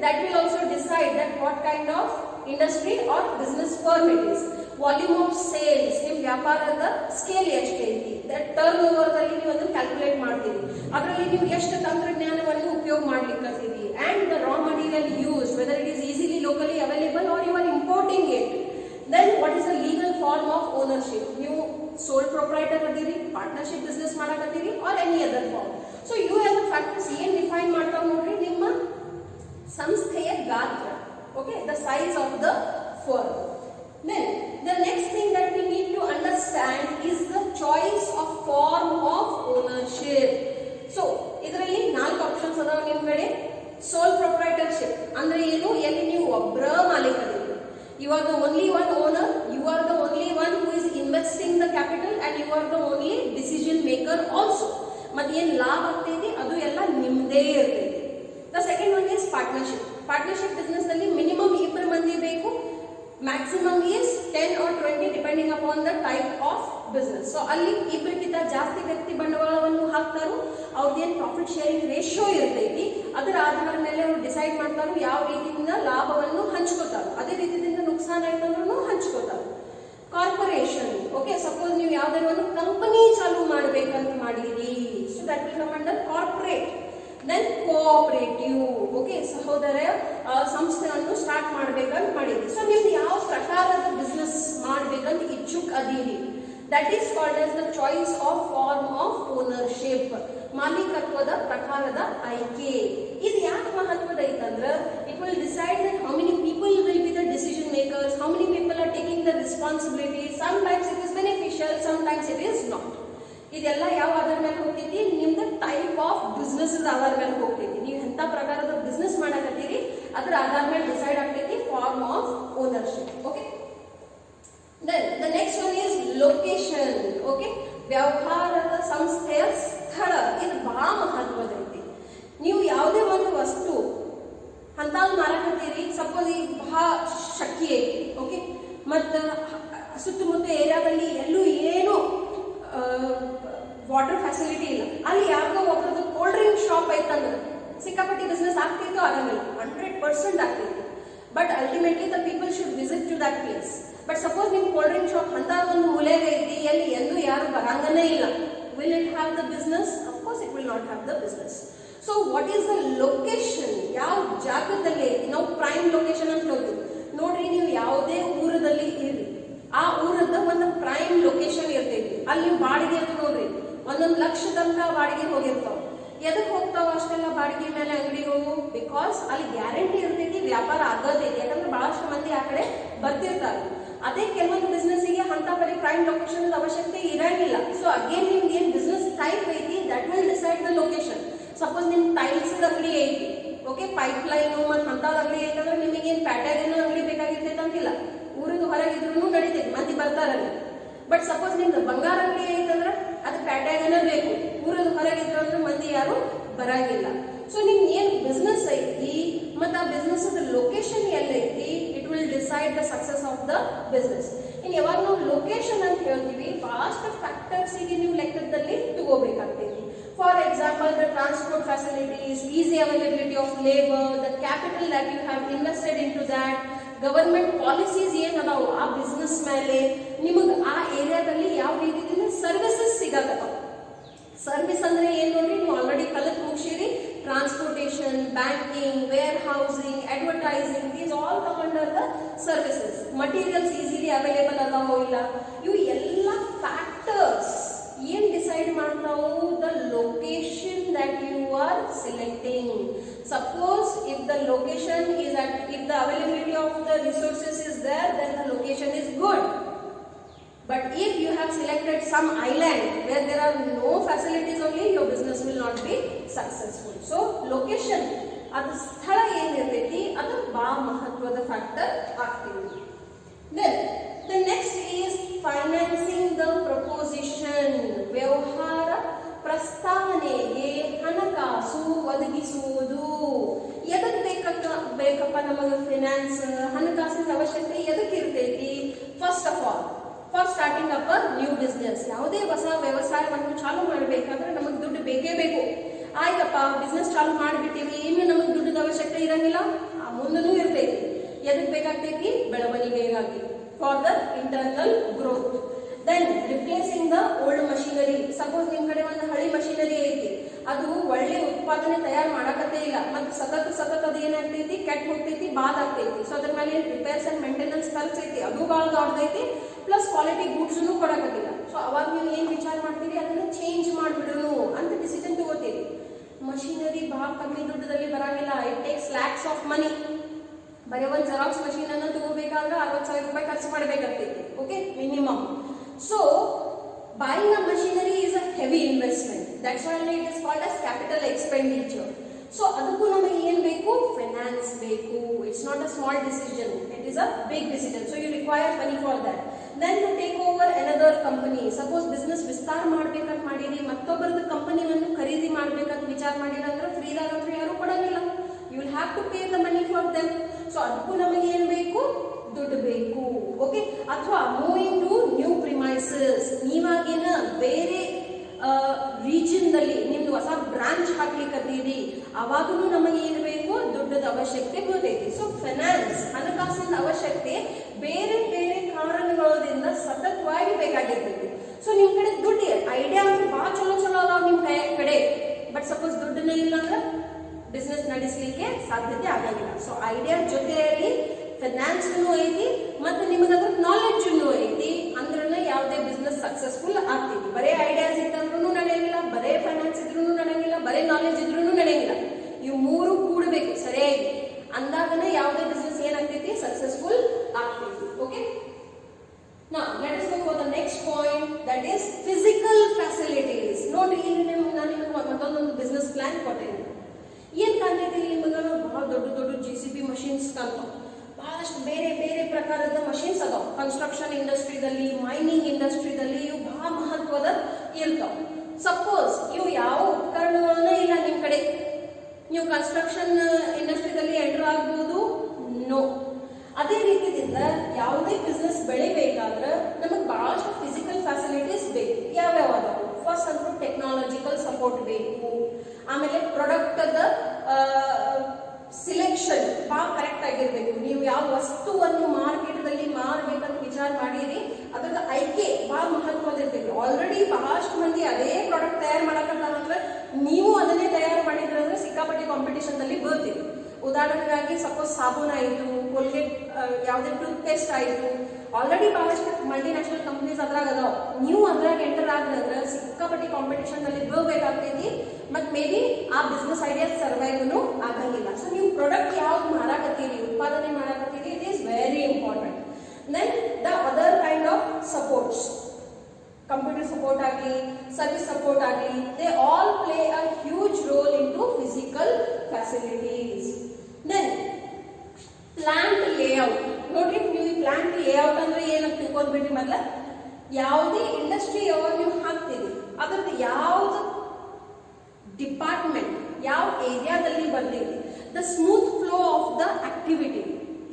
That will also decide that what kind of industry or business firm it is. Volume of sales, ನಿಮ್ಮ ವ್ಯಾಪಾರದ ಸ್ಕೇಲ್ ಎಷ್ಟೈತಿ, ದಟ್ ಟರ್ನ್ ಓವರ್ ದಲ್ಲಿ ನೀವು ಅದನ್ನು calculate ಮಾಡ್ತೀರಿ. ಅದರಲ್ಲಿ ನೀವು ಎಷ್ಟು ತಂತ್ರಜ್ಞಾನವನ್ನು ಉಪಯೋಗ ಮಾಡ್ಲಿಕ್ಕತ್ತೀರಿ, and the raw material use, whether it is easily locally available or you are importing it. Then what is the legal form of ownership, ನೀವು ಸೋಲ್ ಪ್ರೊಪ್ರೈಟರ್ ಅದೀರಿ, ಪಾರ್ಟ್ನರ್ಶಿಪ್ ಬಿಸ್ನೆಸ್ ಮಾಡಕತ್ತೀರಿ or any other form. So ಇವು ಎಲ್ಲ factors ಏನ್ define ಮಾಡ್ತಾವ ನೋಡ್ರಿ ನಿಮ್ಮ ಸಂಸ್ಥೆಯ ಗಾತ್ರ. Okay, the size of the firm. Then the next thing that we need to understand is the choice of form of ownership. So ಇದರಲ್ಲಿ 4 ಆಪ್ಷನ್ಸ್ ಅದಾವ ನಿಮ್ಮ ಕಡೆ. ಸೋಲ್ ಪ್ರೊಪ್ರೈಟರ್ಶಿಪ್ ಅಂದ್ರೆ ಏನು, ಎಲ್ಲಿ ನೀವು ಒಬ್ಬರ ಮಾಲೀಕರಿದ್ದೀರಿ. You are the only one owner, you are the only one who is investing the capital and you are the only decision maker also. ಮತ್ತೆ ಏನು ಲಾಭ ಆಗ್ತೈತಿ ಅದು ಎಲ್ಲ ನಿಮ್ಮದೇ ಇರ್ತೈತಿ. The second one is partnership. Partnership business ನಲ್ಲಿ minimum 2 ಮಂದಿ ಬೇಕು, maximum is 10 or 20 depending upon the type of business. So ಅಲ್ಲಿ ಇಬ್ಬರಿಗಿಂತ ಜಾಸ್ತಿ ವ್ಯಕ್ತಿ ಬಂಡವಾಳವನ್ನು ಹಾಕ್ತಾರೋ ಅವ್ರದ್ದೇನು ಪ್ರಾಫಿಟ್ ಶೇರಿಂಗ್ ರೇಷಿಯೋ ಇರ್ತೈತಿ ಅದರ ಆಧಾರದ ಮೇಲೆ ಅವ್ರು ಡಿಸೈಡ್ ಮಾಡ್ತಾರೋ ಯಾವ ರೀತಿಯಿಂದ ಲಾಭವನ್ನು ಹಂಚ್ಕೋತಾರೋ, ಅದೇ ರೀತಿಯಿಂದ ನುಕ್ಸಾನ ಆಯ್ತಂದ್ರೂ ಹಂಚ್ಕೋತಾರೋ. ಕಾರ್ಪೊರೇಷನ್, ಓಕೆ, ಸಪೋಸ್ ನೀವು ಯಾವ್ದಾದ್ರು ಒಂದು ಕಂಪನಿ ಚಾಲೂ ಮಾಡ್ಬೇಕಂತ ಮಾಡಿರಿ, so that will come under corporate. Then cooperative, okay, ಸಹೋದರ ಸಂಸ್ಥೆಯನ್ನು ಸ್ಟಾರ್ಟ್ ಮಾಡ್ಬೇಕಂತ ಮಾಡಿದ್ರಿ. ಸೊ ನಿಮ್ದು ಯಾವ ಪ್ರಕಾರದ ಬಿಸ್ನೆಸ್ ಮಾಡ್ಬೇಕಂತ ಇಚ್ಛುಕ್ ಅದೀರಿ, that is called as the choice of form of ownership. ಮಾಲೀಕತ್ವದ ಪ್ರಕಾರದ ಆಯ್ಕೆ. ಇದು ಯಾಕೆ ಮಹತ್ವದ ಐತಂದ್ರೆ it will decide that how many people will be the decision makers, how many people are taking the responsibility. Sometimes it is beneficial, sometimes it is not. ಇದೆಲ್ಲ ಯಾವ ಆಧಾರ ಮೇಲೆ ಹೋಗ್ತೈತಿ, ನಿಮ್ದು ಟೈಪ್ ಆಫ್ ಬಿಸ್ನೆಸ್ ಆಧಾರ ಮೇಲೆ ಹೋಗ್ತೈತಿ. ನೀವು ಎಂತ ಪ್ರಕಾರದ business ಮಾಡಕತ್ತೀರಿ ಅದರ ಆಧಾರ ಮೇಲೆ ಡಿಸೈಡ್ ಆಗ್ತೈತಿ form of ownership. Okay, then the next one is location. Okay, ವ್ಯವಹಾರದ ಸಂಸ್ಥೆಯ ಸ್ಥಳ. ಇದು ಬಹಳ ಮಹತ್ವದ ಐತಿ. ನೀವು ಯಾವುದೇ ಒಂದು ವಸ್ತು ಅಂತ ಮಾರಕತ್ತೀರಿ, ಸಪೋಸ್ ಈಗ ಬಹಳ ಶಕ್ತಿ ಐತಿ, ಓಕೆ, ಮತ್ತು ಸುತ್ತಮುತ್ತ ಏರಿಯಾದಲ್ಲಿ ಎಲ್ಲೂ ಏನು ವಾಟರ್ ಫೆಸಿಲಿಟಿ ಇಲ್ಲ, ಅಲ್ಲಿ ಯಾರಿಗೋ ಒಬ್ಬರದ್ದು ಕೋಲ್ಡ್ ಡ್ರಿಂಕ್ ಶಾಪ್ ಐತಂದ್ರೆ ಸಿಕ್ಕಾಪಟ್ಟಿ ಬಿಸ್ನೆಸ್ ಆಗ್ತಿತ್ತು, ಆಗಂಗಿಲ್ಲ, 100% ಆಗ್ತೈತಿ. But ultimately the people should visit to that place. But suppose ನಿಮ್ ಕೋಲ್ಡ್ ಡ್ರಿಂಕ್ ಶಾಪ್ ಅಂತ ಒಂದು ಮೂಲೆಗೆ ಐತಿ, ಎಲ್ಲಿ ಎಂದೂ ಯಾರು ಬರಂಗನೇ ಇಲ್ಲ, will it have the business? Of course it will not have the business. So what is the location, ಯಾವ ಜಾಗದಲ್ಲಿ ಐತಿ, ನಾವು ಪ್ರೈಮ್ ಲೊಕೇಶನ್ ಅಂತ ಹೇಳ್ತೀವಿ. ನೋಡ್ರಿ, ನೀವು ಯಾವುದೇ ಊರದಲ್ಲಿ ಇರ್ರಿ, ಆ ಊರದ ಒಂದು ಪ್ರೈಮ್ ಲೊಕೇಶನ್ ಇರ್ತೈತಿ. ಅಲ್ಲಿ ಬಾಡಿಗೆ ಅಂತ ನೋಡ್ರಿ 1 ಲಕ್ಷ ತನಕ ಬಾಡಿಗೆ ಹೋಗಿರ್ತಾವ. ಎದಕ್ಕೆ ಹೋಗ್ತಾವ ಅಷ್ಟೆಲ್ಲ ಬಾಡಿಗೆ ಮೇಲೆ ಅಂಗಡಿಗಳು? ಬಿಕಾಸ್ ಅಲ್ಲಿ ಗ್ಯಾರಂಟಿ ಇರ್ತೈತಿ ವ್ಯಾಪಾರ ಆಗೋದೈತಿ, ಯಾಕಂದ್ರೆ ಬಹಳಷ್ಟು ಮಂದಿ ಆ ಕಡೆ ಬರ್ತಿರ್ತಾರೆ. ಅದೇ ಕೆಲವೊಂದು ಬಿಸ್ನೆಸ್ಸಿಗೆ ಅಂತ ಬರೀ ಪ್ರೈಮ್ ಲೊಕೇಶನ್ ಅವಶ್ಯಕತೆ ಇರಂಗಿಲ್ಲ. ಸೊ ಅಗೇನ್ ನಿಮ್ದು ಏನ್ ಬಿಸ್ನೆಸ್ ಟೈಪ್ ಐತಿ that will decide the location. Suppose ನಿಮ್ ಟೈಲ್ಸ್ ಅಂಗಡಿ ಐತಿ, ಓಕೆ, ಪೈಪ್ ಲೈನ್ ಮತ್ತು ಅಂತ ಅಂಗಡಿ ಐತಂದ್ರೆ ನಿಮಗೇನು ಪ್ಯಾಟರ್ನ್ ಅಂಗಡಿ ಬೇಕಾಗಿರ್ತೈತೆ ಅಂತಿಲ್ಲ, ಊರಿಗೆ ಹೊರಗಿದ್ರು ನಡೀತೈತಿ, ಮಂದಿ ಬರ್ತಾರಲ್ಲಿ. ಬಟ್ ಸಪೋಸ್ ನಿಮ್ದು ಬಂಗಾರ ಅಂಗಡಿ ಐತಂದ್ರೆ ಅದು ಪ್ಯಾಟರ್ನ್ ಬೇಕು, ಊರದ ಹೊರಗಿದ್ರು ಅಂದ್ರೆ ಮಂದಿ ಯಾರು ಬರಂಗಿಲ್ಲ. ಸೊ ನಿಮ್ ಏನ್ ಬಿಸ್ನೆಸ್ ಐತಿ ಮತ್ತು ಆ ಬಿಸ್ನೆಸ್ ಲೊಕೇಶನ್ ಎಲ್ಲೈತಿ, it will decide the success of the business. ಇನ್ನು ಯಾವಾಗ ನಾವು ಲೊಕೇಶನ್ ಅಂತ ಹೇಳ್ತೀವಿ, ಬಹಳಷ್ಟು ಫ್ಯಾಕ್ಟರ್ಸಿಗೆ ನೀವು ಲೆಕ್ಕದಲ್ಲಿ ತಗೋಬೇಕಾಗ್ತೈತಿ. For example, the transport facilities, easy availability of labour, the capital that you have invested into that, government policies ಏನದಾವು ಆ ಬಿಸ್ನೆಸ್ ಮೇಲೆ, ನಿಮಗೆ ಆ ಏರಿಯಾದಲ್ಲಿ ಯಾವ ರೀತಿಯಿಂದ ಸರ್ವಿಸಸ್ ಸಿಗತ್ತವ. ಸರ್ವಿಸ್ ಅಂದ್ರೆ ಏನ್ ನೋಡ್ರಿ, ನೀವು ಆಲ್ರೆಡಿ ಕಲಿತು ಮುಗಿಸಿರಿ, transportation, banking, warehousing, advertising, these all come under the services. Materials easily available adavo illa, ivu ella factors ಏನ್ ಡಿಸೈಡ್ ಮಾಡ್ತಾವು? The location that you are selecting. Suppose if the location is at, if the availability of the resources is there, then the location is good. But if you have selected some island where there are no facilities only, your business will not be successful. So location, ಅದು ಸ್ಥಳ ಏನಿರ್ತೈತಿ ಅದು ಬಹಳ ಮಹತ್ವದ factor ಆಗ್ತದೆ. Then the next is financing the proposition. ವ್ಯವಹಾರ ಪ್ರಸ್ತಾವನೆಗೆ ಹಣಕಾಸು ಒದಗಿಸುವುದು. ಎದಕ್ಕೆ ಬೇಕಪ್ಪ ನಮಗೆ ಫೈನಾನ್ಸ್, ಹಣಕಾಸಿನ ಅವಶ್ಯಕತೆ ಎದಕ್ಕೆ ಇರ್ತೈತಿ? First of all, for starting up a new business. ಯಾವುದೇ ಹೊಸ ವ್ಯವಸಾಯವನ್ನು ಚಾಲೂ ಮಾಡಬೇಕಾದ್ರೆ ನಮಗೆ ದುಡ್ಡು ಬೇಕೇ ಬೇಕು. ಆಯ್ತಪ್ಪ, ಬಿಸ್ನೆಸ್ ಚಾಲೂ ಮಾಡಿಬಿಟ್ಟಿವಿ, ಇನ್ನು ನಮಗೆ ದುಡ್ಡದ ಅವಶ್ಯಕತೆ ಇರಂಗಿಲ್ಲ, ಮುಂದೂ ಇರ್ತೈತಿ. ಎದಕ್ಕೆ ಬೇಕಾಗ್ತೈತಿ? ಬೆಳವಣಿಗೆಗಾಗಿ, for the internal growth. Then replacing the old machinery. Suppose ನಿಮ್ ಕಡೆ ಒಂದು ಹಳಿ ಮಷಿನರಿ ಐತಿ, ಅದು ಒಳ್ಳೆ ಉತ್ಪಾದನೆ ತಯಾರು ಮಾಡಕತ್ತೇ ಇಲ್ಲ, ಮತ್ತೆ ಸತತ ಅದು ಏನಾಗ್ತೈತಿ? ಕೆಟ್ಟ ಹೋಗ್ತೈತಿ, ಬಾದ್ ಆಗ್ತೈತಿ. ಸೊ ಅದ್ರ ಮೇಲೆ ರಿಪೇರ್ಸ್ ಅಂಡ್ ಮೇಂಟೆನೆನ್ಸ್ ಖರ್ಚು ಐತಿ, ಅದು ಭಾಳ ದೊಡ್ಡದೈತಿ. ಪ್ಲಸ್ ಕ್ವಾಲಿಟಿ ಗೂಡ್ಸ್ ಕೊಡಕತ್ತಿಲ್ಲ. ಸೊ ಅವಾಗ ನೀವು ಏನ್ ವಿಚಾರ ಮಾಡ್ತೀರಿ? ಅದನ್ನ ಚೇಂಜ್ ಮಾಡ್ಬಿಡೋನು ಅಂತ ಡಿಸಿಷನ್ ತಗೋತೀರಿ. ಮಷಿನರಿ ಬಹಳ ಕಮ್ಮಿ ದುಡ್ಡದಲ್ಲಿ ಬರಂಗಿಲ್ಲ. It takes lakhs of money. ಬರೀ ಒಂದು ಜೆರಾಕ್ಸ್ ಮಷೀನ್ ಅನ್ನು ತಗೋಬೇಕಾದ್ರೆ 60,000 ರೂಪಾಯಿ ಖರ್ಚು ಮಾಡಬೇಕಾಗ್ತೈತಿ. Okay, minimum. So buying a machinery is a heavy investment. That's why it is called as capital expenditure. So ಅದಕ್ಕೂ ನಮಗೆ ಏನು ಬೇಕು? ಫೈನಾನ್ಸ್ ಬೇಕು. It's not a small decision, it is a big decision. So you require money for that. Then to take over another company. Suppose business ವಿಸ್ತಾರ ಮಾಡ್ಬೇಕಂತ ಮಾಡಿರಿ, ಮತ್ತೊಬ್ಬರದ ಕಂಪನಿಯನ್ನು ಖರೀದಿ ಮಾಡ್ಬೇಕಂತ ವಿಚಾರ ಮಾಡಿರಂದ್ರೆ ಫ್ರೀದಾಗಂತೂ ಯಾರು ಕೊಡಂಗಿಲ್ಲ. You will have to pay the money for them. So ಅದಕ್ಕೂ ನಮಗೆ ಏನು ಬೇಕು? ದುಡ್ಡು ಬೇಕು. ಓಕೆ, ಅಥವಾ ಮೂವಿಂಗ್ ಟು ನ್ಯೂ ಪ್ರಿಮೈಸಸ್. ನೀವಾಗಿನ ಬೇರೆ ರೀಜನ್ ದಲ್ಲಿ ನಿಮ್ದು ಹೊಸ ಬ್ರಾಂಚ್ ಹಾಕ್ಲಿಕ್ಕತ್ತೀರಿ, ಅವಾಗೂ ನಮಗೆ ಏನು ಬೇಕು? ದುಡ್ಡದ ಅವಶ್ಯಕತೆ ಬೀಳ್ತೈತಿ. ಸೊ ಫೈನಾನ್ಸ್, ಹಣಕಾಸಿನ ಅವಶ್ಯಕತೆ ಬೇರೆ ಬೇರೆ ಕಾರಣಗಳಿಂದ ಸತತವಾಗಿ ಬೇಕಾಗಿರ್ತೈತಿ. ಸೊ ನಿಮ್ ಕಡೆ ದುಡ್ಡು, ಐಡಿಯಾ ಅಂದ್ರೆ ಬಹಳ ಚಲೋ ಚಲೋ ಅದಾವ ನಿಮ್ ಕಡೆ, ಬಟ್ ಸಪೋಸ್ ದುಡ್ಡನ್ನೇ ಇಲ್ಲ ಅಂದ್ರೆ ಬಿಸ್ನೆಸ್ ನಡೆಸಲಿಕ್ಕೆ ಸಾಧ್ಯತೆ ಆಗಂಗಿಲ್ಲ. ಸೊ ಐಡಿಯಾ ಜೊತೆಯಲ್ಲಿ ಫೈನಾನ್ಸ್ ಐತಿ, ಮತ್ತೆ ನಿಮಗೆ ಅದ್ರ ನಾಲೆಡ್ಜ್ ಐತಿ, ಅಂದ್ರೆ ಯಾವುದೇ ಬಿಸ್ನೆಸ್ ಸಕ್ಸಸ್ಫುಲ್ ಆಗ್ತೈತಿ. ಬರೇ ಐಡಿಯಾಸ್ ಇದ್ರೂ ನಡೆಯಂಗಿಲ್ಲ, ಬರೇ ಫೈನಾನ್ಸ್ ಇದ್ರೂ ನಡೆಯಂಗಿಲ್ಲ, ಬರೇ ನಾಲೆಡ್ಜ್ ಇದ್ರೂ ನಡೆಯಂಗಿಲ್ಲ. ಇವು ಮೂರು ಕೂಡಬೇಕು ಸರಿಯಾಗಿ, ಅಂದಾಗನೇ ಯಾವುದೇ ಬಿಸ್ನೆಸ್ ಏನಾಗ್ತೈತಿ? ಸಕ್ಸಸ್ಫುಲ್ ಆಗ್ತೈತಿ. Okay, now let us go for the next point, that is physical facilities. ನೋಡ್ರಿ, ಇಲ್ಲಿ ನಾನು ನಿಮಗೆ ಮತ್ತೊಂದು ಬಿಸ್ನೆಸ್ ಪ್ಲಾನ್ ಕೊಟ್ಟೇನೆ. ಏನ್ ಕಾಣ್ತೈತಿ ನಿಮಗೆ? ಬಹಳ ದೊಡ್ಡ ದೊಡ್ಡ JCB ಮಷೀನ್ಸ್ ಕಾಣ್ತಾವ, ಬಹಳಷ್ಟು ಬೇರೆ ಬೇರೆ ಪ್ರಕಾರದ ಮಷೀನ್ಸ್ ಅದಾವ. ಕನ್ಸ್ಟ್ರಕ್ಷನ್ ಇಂಡಸ್ಟ್ರಿದಲ್ಲಿ, ಮೈನಿಂಗ್ ಇಂಡಸ್ಟ್ರಿದಲ್ಲಿ ಇವು ಬಹಳ ಮಹತ್ವದ ಇರ್ತಾವ. ಸಪೋಸ್ ಇವು ಯಾವ ಉಪಕರಣಗಳನ್ನ ಇಲ್ಲ ನಿಮ್ ಕಡೆ, ನೀವು ಕನ್ಸ್ಟ್ರಕ್ಷನ್ ಇಂಡಸ್ಟ್ರಿದಲ್ಲಿ ಎಂಟರ್ ಆಗ್ಬೋದು? ನೋ. ಅದೇ ರೀತಿಯಿಂದ ಯಾವುದೇ ಬಿಸ್ನೆಸ್ ಬೆಳಿಬೇಕಾದ್ರೆ ನಮಗೆ ಬಹಳಷ್ಟು ಫಿಸಿಕಲ್ ಫ್ಯಾಸಿಲಿಟೀಸ್ ಬೇಕು. ಯಾವ್ಯಾವ ಅದಾವು? ಫಸ್ಟ್ ಅಂತೂ ಟೆಕ್ನಾಲಜಿಕಲ್ ಸಪೋರ್ಟ್ ಬೇಕು. ಆಮೇಲೆ ಪ್ರಾಡಕ್ಟ್ ಸಿಲೆಕ್ಷನ್ ಭಾಳ ಕರೆಕ್ಟ್ ಆಗಿರ್ಬೇಕು. ನೀವು ಯಾವ ವಸ್ತುವನ್ನು ಮಾರ್ಕೆಟ್ದಲ್ಲಿ ಮಾರ್ಬೇಕಂತ ವಿಚಾರ ಮಾಡಿರಿ, ಅದ್ರದ್ದು ಆಯ್ಕೆ ಭಾಳ ಮಹತ್ವದಿರ್ತೈತಿ. ಆಲ್ರೆಡಿ ಬಹಳಷ್ಟು ಮಂದಿ ಅದೇ ಪ್ರಾಡಕ್ಟ್ ತಯಾರು ಮಾಡಕಂದ್ರೆ ನೀವು ಅದನ್ನೇ ತಯಾರು ಮಾಡಿದ್ರಂದ್ರೆ ಸಿಕ್ಕಾಪಟ್ಟಿ ಕಾಂಪಿಟೇಷನ್ ದಲ್ಲಿ ಬೀಳ್ತೀವಿ. ಉದಾಹರಣೆಗಾಗಿ ಸಪೋಸ್ ಸಾಬೂನ್ ಆಯಿತು, ಕೋಲ್ಗೇಟ್, ಯಾವುದೇ ಟೂತ್ ಪೇಸ್ಟ್ ಆಯಿತು, ಆಲ್ರೆಡಿ ಬಹಳಷ್ಟು ಮಲ್ಟಿನ್ಯಾಷನಲ್ ಕಂಪ್ನೀಸ್ ಅದ್ರಾಗ ಅದಾವ. ನೀವು ಅದ್ರಾಗ ಎಂಟರ್ ಆದ್ರೆ ಸಿಕ್ಕಾಪಟ್ಟಿ ಕಾಂಪಿಟೇಷನ್ ನಲ್ಲಿ ಬೀಳ್ಬೇಕಾಗ್ತೈತಿ, ಮತ್ತು ಮೇ ಬಿ ಆ ಬಿಸ್ನೆಸ್ ಐಡಿಯಾ ಸರ್ವೈವ್ನು ಆಗಂಗಿಲ್ಲ. ಸೊ ನೀವು ಪ್ರಾಡಕ್ಟ್ ಯಾವ್ದು ಮಾರಾಕತ್ತೀರಿ, ಉತ್ಪಾದನೆ ಮಾಡಾಕತ್ತೀರಿ, it is very important. Then the other kind of supports, computer support ಆಗಲಿ, ಸರ್ವಿಸ್ ಸಪೋರ್ಟ್ ಆಗಲಿ, they all play a huge role into physical facilities. Then plant layout. ನೋಡ್ರಿ, ನೀವು ಈ ಪ್ಲಾಂಟ್ ಲೇಔಟ್ ಅಂದ್ರೆ ಏನಂತ ತಿಳ್ಕೊಂಡ್ಬಿಟ್ರಿ. ಮೊದಲ ಯಾವುದೇ ಇಂಡಸ್ಟ್ರಿ ಯಾವಾಗ ನೀವು ಹಾಕ್ತೀರಿ, ಅದ್ರದ್ದು ಯಾವ್ದು ಡಿಪಾರ್ಟ್ಮೆಂಟ್ ಯಾವ ಏರಿಯಾದಲ್ಲಿ ಬರ್ತೀರಿ, the smooth flow of the activity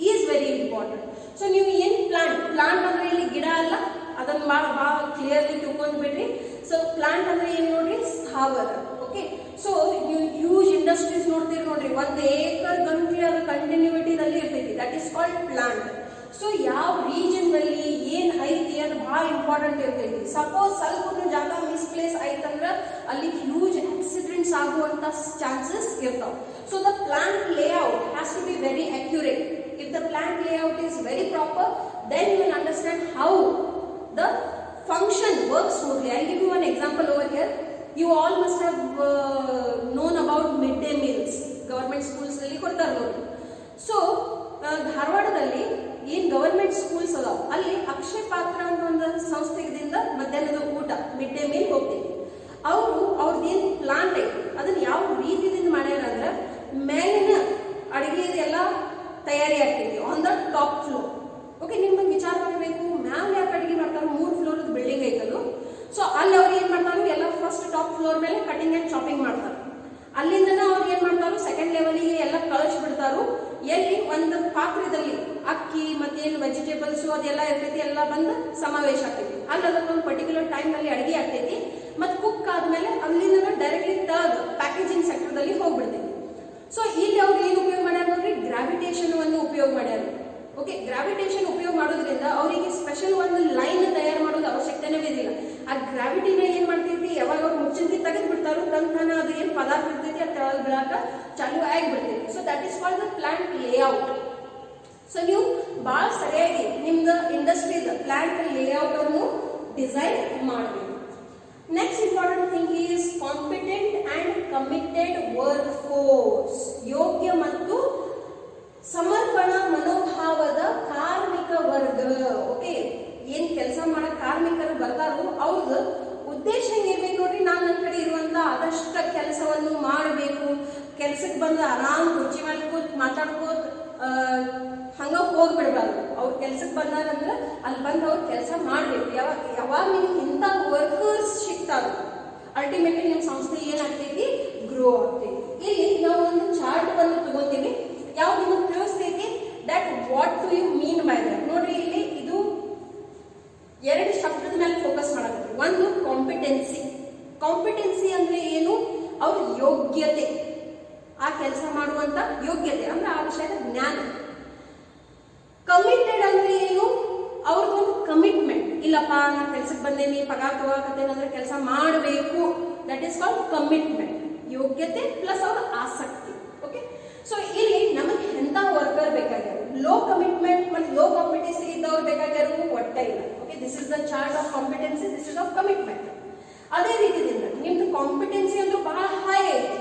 is very important. So ನೀವು ಏನು ಪ್ಲಾಂಟ್ ಅಂದ್ರೆ ಇಲ್ಲಿ ಗಿಡ ಅಲ್ಲ, ಅದನ್ನ ಭಾಳ ಕ್ಲಿಯರ್ಲಿ ತಿಳ್ಕೊಂಡ್ಬಿಡ್ರಿ. ಸೊ ಪ್ಲಾಂಟ್ ಅಂದ್ರೆ ಏನು ನೋಡ್ರಿ? ಸ್ಥಾವರ. ಓಕೆ, ಸೊ ನೀವು ಹ್ಯೂಜ್ ಇಂಡಸ್ಟ್ರೀಸ್ ನೋಡ್ತೀರಿ ನೋಡ್ರಿ, 1 ಏಕರ್ ಗಂಟ್ಲೆ ಅದು ಕಂಟಿನ್ಯೂಟಿನಲ್ಲಿ ಇರ್ತೈತಿ, that is called plant. So ಯಾವ ರೀಜನ್ ನಲ್ಲಿ ಏನ್ ಐತಿ ಅದು ಬಹಳ ಇಂಪಾರ್ಟೆಂಟ್ ಇರ್ತೈತಿ. ಸಪೋಸ್ ಸ್ವಲ್ಪ ಜಾಗ ಮಿಸ್ಪ್ಲೇಸ್ ಆಯ್ತಂದ್ರ ಅಲ್ಲಿ ಹ್ಯೂಜ್ ಆಕ್ಸಿಡೆಂಟ್ಸ್ ಇನ್ಸಿಡೆಂಟ್ಸ್ ಆಗುವಂತ ಚಾನ್ಸಸ್ ಇರ್ತಾವೆ. So the plant layout has to be very accurate. If the plant layout is very proper, then you will understand how the function works smoothly. I'll give you one example over here. You all must have known about midday meals. Government schools ನಲ್ಲಿ ಕೊಡ್ತಾರೆ ನೋಡಿ. So ಧಾರವಾಡದಲ್ಲಿ ಏನ್ government schools ಅದಾವ ಅಲ್ಲಿ ಅಕ್ಷಯ ಪಾತ್ರ ಅನ್ನೋ ಒಂದು ಸಂಸ್ಥೆಯಿಂದ ಮಧ್ಯಾಹ್ನದ ಊಟ ಮಿಡ್ ಡೇ ಮೀಲ್ ಹೋಗ್ತೀವಿ. ಅವರು ಅವ್ರದ್ದೇನು ಪ್ಲಾಂಟ್ ಐತಿ ಅದನ್ನ ಯಾವ ರೀತಿಯಿಂದ ಮಾಡ್ಯಾರ ಅಂದ್ರೆ ಮೇಲಿನ ಅಡಿಗೆ ಎಲ್ಲ ತಯಾರಿ ಆಗ್ತೈತಿ on the top floor. Okay, ನಿಮ್ಗೆ ವಿಚಾರ ಮಾಡಬೇಕು ಮ್ಯಾಲೆ ಯಾಕೆ ಅಡಿಗೆ ಮಾಡ್ತಾರೆ, 3 ಫ್ಲೋರ್ ಬಿಲ್ಡಿಂಗ್ ಐತದು. ಸೊ ಅಲ್ಲಿ ಅವ್ರು ಏನ್ ಮಾಡ್ತಾರೆ, ಎಲ್ಲ ಫಸ್ಟ್ ಟಾಪ್ ಫ್ಲೋರ್ ಮೇಲೆ ಕಟಿಂಗ್ ಅಂಡ್ ಚಾಪಿಂಗ್ ಮಾಡ್ತಾರೆ. ಅಲ್ಲಿಂದ ಅವ್ರು ಏನ್ ಮಾಡ್ತಾರೋ ಸೆಕೆಂಡ್ ಲೆವೆಲ್ಗೆ ಎಲ್ಲ ಕಳಿಸಿ ಬಿಡ್ತಾರೋ. ಎಲ್ಲಿ ಒಂದು ಪಾತ್ರೆದಲ್ಲಿ ಅಕ್ಕಿ ಮತ್ತೇನು ವೆಜಿಟೇಬಲ್ಸ್ ಅದೆಲ್ಲ ಇರ್ತೈತಿ, ಎಲ್ಲ ಬಂದು ಸಮಾವೇಶ ಆಗ್ತೈತಿ. ಅಲ್ಲಿ ಅದೊಂದು ಪರ್ಟಿಕ್ಯುಲರ್ ಟೈಮ್ ಅಲ್ಲಿ ಅಡಿಗೆ ಆಗ್ತೈತಿ. ಮತ್ತೆ ಕುಕ್ ಆದ್ಮೇಲೆ ಅಲ್ಲಿಂದ ಡೈರೆಕ್ಟ್ಲಿ ತರ್ಡ್ ಪ್ಯಾಕೇಜಿಂಗ್ ಸೆಕ್ಟರ್ದಲ್ಲಿ ಹೋಗ್ಬಿಡ್ತೈತಿ. ಸೊ ಇಲ್ಲಿ ಅವ್ರು ಏನು ಉಪಯೋಗ ಮಾಡ್ಯಾರ ನೋಡ್ರಿ, ಗ್ರಾವಿಟೇಷನ್ ಅನ್ನು ಉಪಯೋಗ ಮಾಡ್ಯಾರ. ಓಕೆ, ಗ್ರಾವಿಟೇಷನ್ ಉಪಯೋಗ ಮಾಡೋದ್ರಿಂದ ಅವರಿಗೆ ಸ್ಪೆಷಲ್ ಒಂದು ಲೈನ್ ತಯಾರು ಮಾಡೋದು ಅವಶ್ಯಕತೆನೇ ಇದಿಲ್ಲ. ಆ ಗ್ರಾವಿಟಿನ ಏನ್ ಮಾಡ್ತೈತಿ, ಯಾವಾಗ ಅವ್ರು ಮುಚ್ಚಂತಿ ತೆಗೆದು ಬಿಡ್ತಾರೋ ತನ್ನ ಅದು ಏನ್ ಪದಾರ್ಥ ಇರ್ತೈತಿ ಅದು ತೆಳಗ್ ಬೀಳಾಕ ಚಾಲು ಆಗಿಬಿಡ್ತೈತಿ. So that is called the plant layout. So ನೀವು ಬಹಳ ಸರಿಯಾಗಿ ನಿಮ್ದು ಇಂಡಸ್ಟ್ರಿದ ಪ್ಲಾಂಟ್ ಲೇಔಟ್ ಅನ್ನು ಡಿಸೈನ್ ಮಾಡಬೇಕು. Next important thing is competent and committed workforce. ಯೋಗ್ಯ ಮತ್ತು ಸಮರ್ಪಣಾ ಮನೋಭಾವದ ಕಾರ್ಮಿಕ ವರ್ಗ. ಓಕೆ, ಏನ್ ಕೆಲಸ ಮಾಡೋ ಕಾರ್ಮಿಕರು ಬರ್ತಾರೋ ಅವ್ರದ್ದು ಉದ್ದೇಶ ಏನಿರ್ಬೇಕು ನೋಡ್ರಿ, ನಾನು ನನ್ನ ಕಡೆ ಇರುವಂತ ಆದಷ್ಟು ಕೆಲಸವನ್ನು ಮಾಡಬೇಕು, ಕೆಲ್ಸಕ್ಕೆ ಬಂದು ಆರಾಮ್ ಕುರ್ಚಿ ಮೇಲೆ ಕೂತ್ ಮಾತಾಡ್ಕೋತ ಹಂಗ ಹೋಗ್ಬಿಡ್ಬಾರ್ದು. ಅವ್ರ ಕೆಲ್ಸಕ್ಕೆ ಬಂದಾರಂದ್ರೆ ಅಲ್ಲಿ ಬಂದು ಅವ್ರು ಕೆಲಸ ಮಾಡ್ಬೇಕು. ಯಾವಾಗ ನಿಮ್ಗೆ ಇಂಥ ವರ್ಕರ್ಸ್ ಸಿಗ್ತಾರೋ ಅಲ್ಟಿಮೇಟ್ಲಿ ನಿಮ್ಮ ಸಂಸ್ಥೆ ಏನಾಗ್ತೈತಿ, ಗ್ರೋ ಆಗ್ತೈತಿ. ಇಲ್ಲಿ ನಾವು ಒಂದು ಚಾರ್ಟ್ ಅನ್ನು ತಗೋತೀವಿ, ಯಾವ್ದು ನಿಮಗೆ ತಿಳಿಸ್ತೈತಿ that what do you mean by that. ನೋಡ್ರಿ, ಇಲ್ಲಿ ಇದು 2 ಶಬ್ದದ ಮೇಲೆ ಫೋಕಸ್ ಮಾಡಬೇಕು. ಒಂದು ಕಾಂಪಿಟೆನ್ಸಿ. ಕಾಂಪಿಟೆನ್ಸಿ ಅಂದ್ರೆ ಏನು, ಅವ್ರ ಯೋಗ್ಯತೆ, ಆ ಕೆಲಸ ಮಾಡುವಂತ ಯೋಗ್ಯತೆ ಅಂದ್ರೆ ಆ ವಿಷಯದ ಜ್ಞಾನ. ಕಮಿಟೆಡ್ ಅಂದ್ರೆ ಏನು, ಅವ್ರದ್ದೊಂದು ಕಮಿಟ್ಮೆಂಟ್. ಇಲ್ಲಪ್ಪ ನಾನು ಕೆಲ್ಸಕ್ಕೆ ಬಂದೇನಿ, ಪಗಾರ ತಗೋಕತ್ತೇನೆ ಅಂದ್ರೆ ಕೆಲಸ ಮಾಡಬೇಕು. That is called commitment. ಯೋಗ್ಯತೆ ಪ್ಲಸ್ ಅವ್ರ ಆಸಕ್ತಿ. ಓಕೆ, ಸೊ ಇಲ್ಲಿ ನಮಗೆ ಎಂತ ವರ್ಕರ್ ಬೇಕಾಗ್ಯಾರ, ಲೋ ಕಮಿಟ್ಮೆಂಟ್ ಮತ್ತು ಲೋ ಕಾಂಪಿಟೆನ್ಸಿ ಇದ್ದವ್ರು ಬೇಕಾಗ್ಯಾರು ಒಟ್ಟ ಇಲ್ಲ. Okay, this is the chart of competency, this is of commitment. ಅದೇ ರೀತಿಯಿಂದ ನಿಮ್ದು ಕಾಂಪಿಟೆನ್ಸಿ ಅಂತೂ ಬಹಳ ಹೈ ಐತಿ,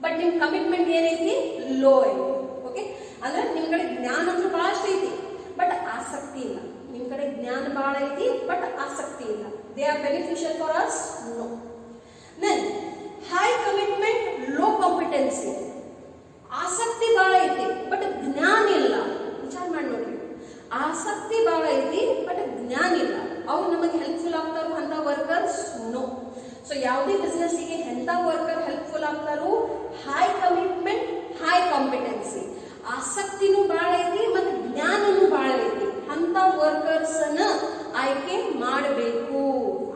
ಬಟ್ ನಿಮ್ ಕಮಿಟ್ಮೆಂಟ್ ಏನೈತಿ, ಲೋ ಐತಿ. ಓಕೆ, ಅಂದ್ರೆ ನಿಮ್ ಕಡೆ ಜ್ಞಾನ ಅಂತೂ ಬಹಳಷ್ಟು ಐತಿ ಬಟ್ ಆಸಕ್ತಿ ಇಲ್ಲ. ನಿಮ್ ಕಡೆ ಜ್ಞಾನ ಬಹಳ ಐತಿ ಬಟ್ ಆಸಕ್ತಿ ಇಲ್ಲ. They are beneficial for us, no. Then high commitment, low competency. ಆಸಕ್ತಿ ಬಹಳ ಐತಿ ಬಟ್ ಜ್ಞಾನ ಇಲ್ಲ. ವಿಚಾರ ಮಾಡಿ ನೋಡ್ರಿ, ಆಸಕ್ತಿ ಬಹಳ ಐತಿ ಬಟ್ ಜ್ಞಾನ ಇಲ್ಲ. ಅವ್ರು ನಮಗೆ ಹೆಲ್ಪ್ಫುಲ್ ಆಗ್ತಾರೋ ಅಂತ ವರ್ಕರ್ಸ್, ನೋ. ಸೊ ಯಾವುದೇ ಬಿಸ್ನೆಸ್ಸಿಗೆ ಎಂತ ವರ್ಕರ್ ಹೆಲ್ಪ್ಫುಲ್ ಆಗ್ತಾರೋ, ಹೈ ಕಮಿಟ್ಮೆಂಟ್, ಹೈ ಕಾಂಪಿಟೆನ್ಸಿ. ಆಸಕ್ತಿನೂ ಬಹಳ ಐತಿ ಮತ್ತು ಜ್ಞಾನನೂ ಬಹಳ ಐತಿ ಅಂತ ವರ್ಕರ್ಸ್ ಅನ್ನ ಆಯ್ಕೆ ಮಾಡಬೇಕು.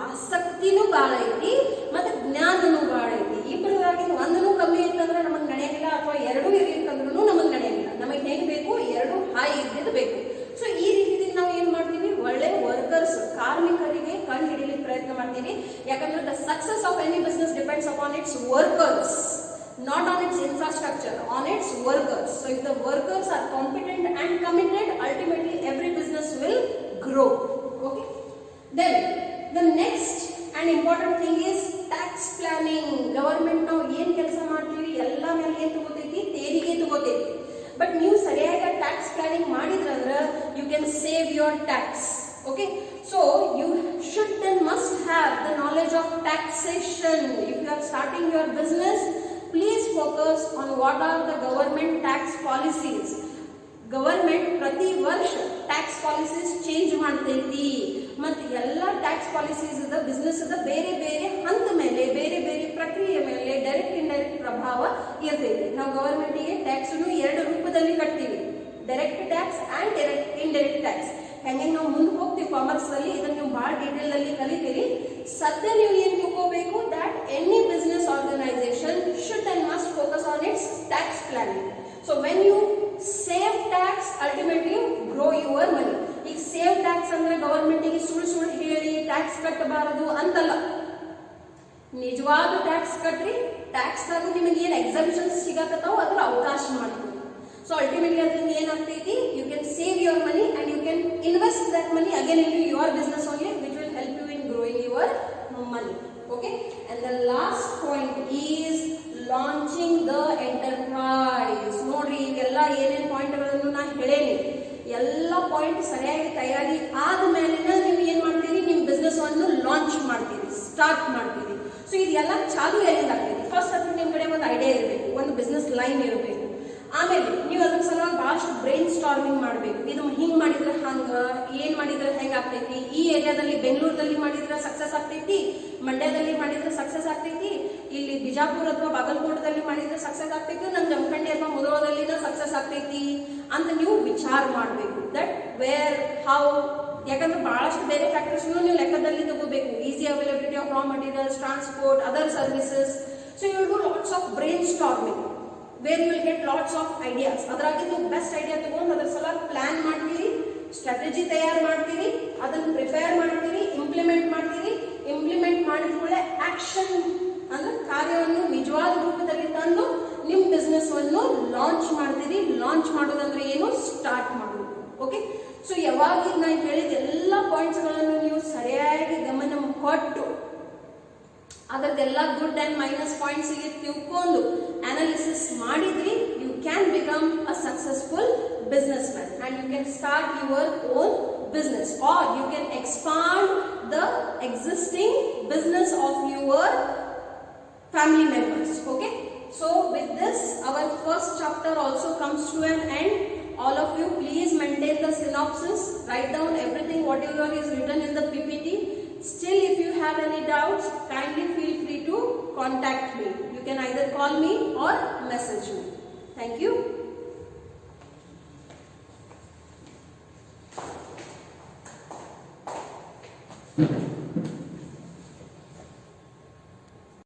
ಆಸಕ್ತಿನೂ ಬಹಳ ಐತಿ ಮತ್ತು ಜ್ಞಾನನೂ ಬಹಳ ಐತಿ. ಇಬ್ಬರಿಗಾಗಿನ ಒಂದೂ ಕಮ್ಮಿ ಇತ್ತಂದ್ರೆ ನಮಗೆ ನಡೆಯಂಗಿಲ್ಲ, ಅಥವಾ 2 ಇರ್ಲಿಕ್ಕಂದ್ರೂ ನಮಗೆ ನಡೆಯಂಗಿಲ್ಲ. ನಮಗೆ ಹೆಂಗ್ ಬೇಕು, 2 ಹೈ ಇದ್ದಿದ್ದು ಬೇಕು. ಸೊ ಈ ರೀತಿ ನಾವು ಏನ್ ಮಾಡ್ತೀವಿ, ಒಳ್ಳೆ ವರ್ಕರ್ಸ್ ಕಾರ್ಮಿಕರಿಗೆ ಕಂಡು ಹಿಡಿಯಲಿಕ್ಕೆ ಪ್ರಯತ್ನ ಮಾಡ್ತೀವಿ. ಯಾಕಂದ್ರೆ the success of any business depends upon it's workers, not on its infrastructure, on its workers. So if the workers are competent and committed, ultimately every business will grow. Okay, then the next and important thing is tax planning. Government ನಾವು ಏನು ಕೆಲಸ ಮಾಡ್ತೀವಿ ಎಲ್ಲ ಮೇಲೆ ಏನು ತಗೋತೈತಿ, ತೆರಿಗೆ ತಗೋತೈತಿ. But ನೀವು ಸರಿಯಾಗಿ ಟ್ಯಾಕ್ಸ್ ಪ್ಲಾನಿಂಗ್ ಮಾಡಿದ್ರಂದ್ರೆ you can save your tax. Okay, so you should and must have the knowledge of taxation. If you are starting your business, please focus on what are the government tax policies. Government ಪ್ರತಿ ವರ್ಷ tax policies change ಮಾಡ್ತೈತಿ ಮತ್ತು ಎಲ್ಲ tax policies business ಬೇರೆ ಬೇರೆ ಹಂತ ಮೇಲೆ, ಬೇರೆ ಬೇರೆ ಪ್ರಕ್ರಿಯೆ ಮೇಲೆ ಡೈರೆಕ್ಟ್ ಇಂಡೈರೆಕ್ಟ್ ಪ್ರಭಾವ ಇರ್ತೈತಿ. ನಾವು ಗವರ್ಮೆಂಟಿಗೆ ಟ್ಯಾಕ್ಸ್ 2 ರೂಪದಲ್ಲಿ ಕಟ್ತೀವಿ, direct tax and indirect tax. ಹೆಂಗೆ ನಾವು ಮುಂದೆ ಹೋಗ್ತೀವಿ ಕಾಮರ್ಸ್ ಅಲ್ಲಿ, ಇದನ್ನು ನೀವು ಬಹಳ ಡೀಟೇಲ್ ಅಲ್ಲಿ ಕಲಿತೀರಿ. ಸದ್ಯ ನೀವು ಏನು ತಿಳ್ಕೋಬೇಕು, that any business organisation should and must focus on its tax planning. So when you save tax, ultimately grow your money. ಈಗ ಸೇವ್ ಟ್ಯಾಕ್ಸ್ ಅಂದ್ರೆ ಗವರ್ಮೆಂಟಿಗೆ ಸುಳ್ಳು ಹೇಳಿ ಟ್ಯಾಕ್ಸ್ ಕಟ್ಟಬಾರದು ಅಂತಲ್ಲ. ನಿಜವಾದ ಟ್ಯಾಕ್ಸ್ ಕಟ್ರಿ, ಟ್ಯಾಕ್ಸ್ ದಾಗ ನಿಮಗೆ ಏನು ಎಕ್ಸಂಪ್ಷನ್ಸ್ ಸಿಗಕತ್ತಾವ ಅದ್ರ ಅವಕಾಶ ಮಾಡ್ತೀವಿ. ಸೊ ಅಲ್ಟಿಮೇಟ್ಲಿ ಅದರಿಂದ ಏನಾಗ್ತೈತಿ, you can save your money and you can invest that money again in your business only, which will help you in growing your money. Okay, and the last point is launching the enterprise. ನೋಡ್ರಿ, ಇವೆಲ್ಲ ಏನೇನು ಪಾಯಿಂಟ್ಗಳನ್ನು ನಾನು ಹೇಳೇನಿ, ಎಲ್ಲ point ಸರಿಯಾಗಿ ತಯಾರಿ ಆದ್ಮೇಲೆ ನೀವು ಏನ್ ಮಾಡ್ತೀರಿ, ನಿಮ್ಮ ಬಿಸ್ನೆಸ್ ಅನ್ನು ಲಾಂಚ್ ಮಾಡ್ತೀರಿ, ಸ್ಟಾರ್ಟ್ ಮಾಡ್ತೀರಿ. ಸೊ ಇದೆಲ್ಲ ಚಾಲು ಎಲ್ಲಿಂದ ಆಗ್ತೈತಿ, ಫಸ್ಟ್ ಅದು ನಿಮ್ಮ ಕಡೆ ಒಂದು ಐಡಿಯಾ ಇರಬೇಕು, ಒಂದು ಬಿಸ್ನೆಸ್ ಲೈನ್ ಇರಬೇಕು. ಆಮೇಲೆ ನೀವು ಅದ್ರ ಸಲುವಾಗಿ ಬಹಳಷ್ಟು ಬ್ರೈನ್ ಸ್ಟಾರ್ಮಿಂಗ್ ಮಾಡಬೇಕು. ಇದು ಹಿಂಗ್ ಮಾಡಿದ್ರೆ ಹಂಗ, ಏನ್ ಮಾಡಿದ್ರೆ ಹೆಂಗ್ ಆಗ್ತೈತಿ, ಈ ಏರಿಯಾದಲ್ಲಿ ಬೆಂಗಳೂರಲ್ಲಿ ಮಾಡಿದ್ರೆ ಸಕ್ಸಸ್ ಆಗ್ತೈತಿ, ಮಂಡ್ಯದಲ್ಲಿ ಮಾಡಿದ್ರೆ ಸಕ್ಸಸ್ ಆಗ್ತೈತಿ, ಇಲ್ಲಿ ಬಿಜಾಪುರ ಅಥವಾ ಬಾಗಲಕೋಟದಲ್ಲಿ ಮಾಡಿದ್ರೆ ಸಕ್ಸಸ್ ಆಗ್ತೈತಿ, ನಮ್ಮ ಜಮಖಂಡಿ ಅಥವಾ ಮುಧೋಳದಲ್ಲಿ ಸಕ್ಸಸ್ ಆಗ್ತೈತಿ ಅಂತ ನೀವು ವಿಚಾರ ಮಾಡಬೇಕು. ದಟ್ ವೇರ್ ಹೌ, ಯಾಕಂದ್ರೆ ಬಹಳಷ್ಟು ಬೇರೆ ಫ್ಯಾಕ್ಟರ್ಸ್ ನೀವು ಲೆಕ್ಕದಲ್ಲಿ ತಗೋಬೇಕು. Easy availability of raw materials, transport, other services. So you will do lots of brainstorming where you will get lots of ideas. ಅದರಾಗಿ ನೀವು ಬೆಸ್ಟ್ ಐಡಿಯಾ ತಗೊಂಡು ಅದ್ರ ಸಲುವಾಗಿ ಪ್ಲಾನ್ ಮಾಡ್ತೀರಿ, ಸ್ಟ್ರಾಟಜಿ ತಯಾರು ಮಾಡ್ತೀರಿ, ಅದನ್ನು ಪ್ರಿಪೇರ್ ಮಾಡ್ತೀರಿ, ಇಂಪ್ಲಿಮೆಂಟ್ ಮಾಡ್ತೀರಿ. ಇಂಪ್ಲಿಮೆಂಟ್ ಮಾಡಿದ ಕೂಡಲೇ ಆಕ್ಷನ್ ಅಂದ್ರೆ ಕಾರ್ಯವನ್ನು ನಿಜವಾದ ರೂಪದಲ್ಲಿ ತಂದು ನಿಮ್ಮ ಬಿಸ್ನೆಸ್ ಅನ್ನು ಲಾಂಚ್ ಮಾಡ್ತೀರಿ. ಲಾಂಚ್ ಮಾಡೋದಂದ್ರೆ ಏನು, ಸ್ಟಾರ್ಟ್ ಮಾಡೋದು. ಓಕೆ, ಸೊ ಯಾವಾಗ ನಾನು ಹೇಳಿದ ಎಲ್ಲ ಪಾಯಿಂಟ್ಸ್ ಗಳನ್ನು ನೀವು ಸರಿಯಾಗಿ ಗಮನ ಕೊಟ್ಟು ಅದರದೆಲ್ಲ ಗುಡ್ ಅಂಡ್ ಮೈನಸ್ ಪಾಯಿಂಟ್ಸ್ ಗೆ ತಿಳ್ಕೊಂಡು ಅನಾಲಿಸಿಸ್ ಮಾಡಿದ್ರಿ, you can become a successful business man and you can start your own business, or you can expand the existing business of your family members. Okay, so with this our first chapter also comes to an end. All of you please maintain the synopsis, write down everything whatever is written in the PPT. Still if you have any doubts, kindly feel free to contact me. You can either call me or message me. Thank you. Thank you.